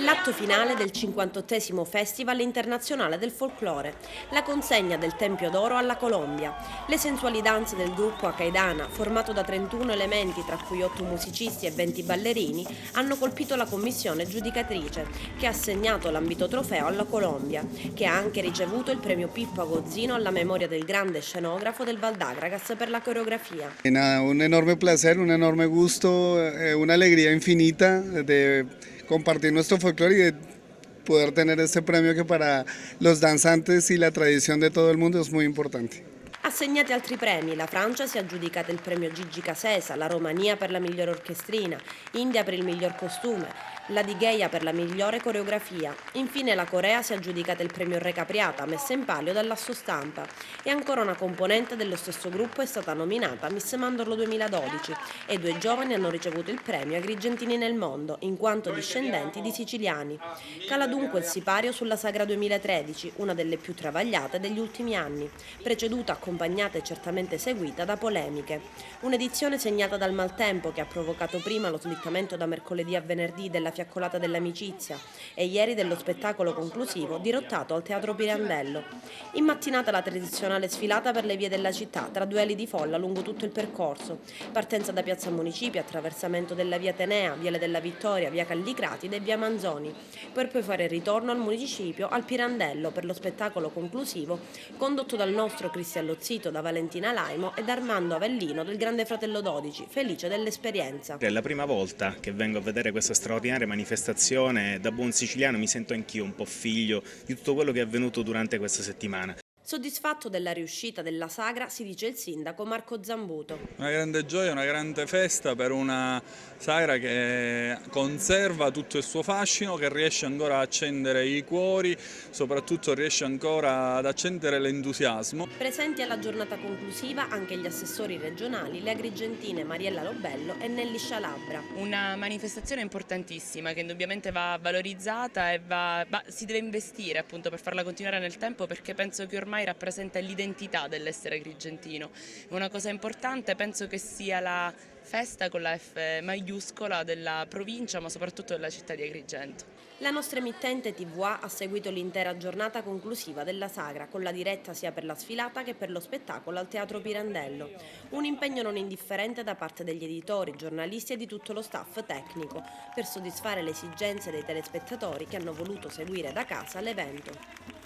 L'atto finale del 58esimo Festival Internazionale del Folklore, la consegna del Tempio d'Oro alla Colombia. Le sensuali danze del gruppo Acaidana, formato da 31 elementi tra cui 8 musicisti e 20 ballerini, hanno colpito la commissione giudicatrice, che ha assegnato l'ambito trofeo alla Colombia, che ha anche ricevuto il premio Pippo Agozzino alla memoria del grande scenografo del Valdagragas per la coreografia. Un enorme placer, un enorme gusto, una alegría infinita de compartir nuestro folclore y de poder tener este premio que para los danzantes y la tradición de todo el mundo es muy importante. Assegnati altri premi, la Francia si è aggiudicata il premio Gigi Casesa, la Romania per la migliore orchestrina, India per il miglior costume, la Digheia per la migliore coreografia. Infine la Corea si è aggiudicata il premio Re Capriata, messa in palio dall'Asso Stampa. E ancora una componente dello stesso gruppo è stata nominata Miss Mandorlo 2012 e 2 giovani hanno ricevuto il premio Agrigentini nel mondo, in quanto discendenti di siciliani. Cala dunque il sipario sulla Sagra 2013, una delle più travagliate degli ultimi anni, preceduta, accompagnata e certamente seguita da polemiche. Un'edizione segnata dal maltempo che ha provocato prima lo slittamento da mercoledì a venerdì della fiaccolata dell'amicizia e ieri dello spettacolo conclusivo dirottato al Teatro Pirandello. In mattinata la tradizionale sfilata per le vie della città tra duelli di folla lungo tutto il percorso, partenza da Piazza Municipio, attraversamento della via Atenea, Viale della Vittoria, via Callicratide e via Manzoni, per poi fare il ritorno al municipio al Pirandello per lo spettacolo conclusivo condotto dal nostro Cristian Lozzito, da Valentina Laimo e da Armando Avellino del Grande Fratello 12, felice dell'esperienza. È la prima volta che vengo a vedere questa straordinaria manifestazione. Da buon siciliano mi sento anch'io un po' figlio di tutto quello che è avvenuto durante questa settimana. Soddisfatto della riuscita della sagra, si dice il sindaco Marco Zambuto. Una grande gioia, una grande festa per una sagra che conserva tutto il suo fascino, che riesce ancora a accendere i cuori, soprattutto riesce ancora ad accendere l'entusiasmo. Presenti alla giornata conclusiva anche gli assessori regionali, le agrigentine Mariella Lobello e Nelly Scialabra. Una manifestazione importantissima che indubbiamente va valorizzata e si deve investire appunto per farla continuare nel tempo, perché penso che ormai rappresenta l'identità dell'essere agrigentino. Una cosa importante penso che sia la festa con la F maiuscola della provincia, ma soprattutto della città di Agrigento. La nostra emittente TVA ha seguito l'intera giornata conclusiva della sagra, con la diretta sia per la sfilata che per lo spettacolo al Teatro Pirandello. Un impegno non indifferente da parte degli editori, giornalisti e di tutto lo staff tecnico, per soddisfare le esigenze dei telespettatori che hanno voluto seguire da casa l'evento.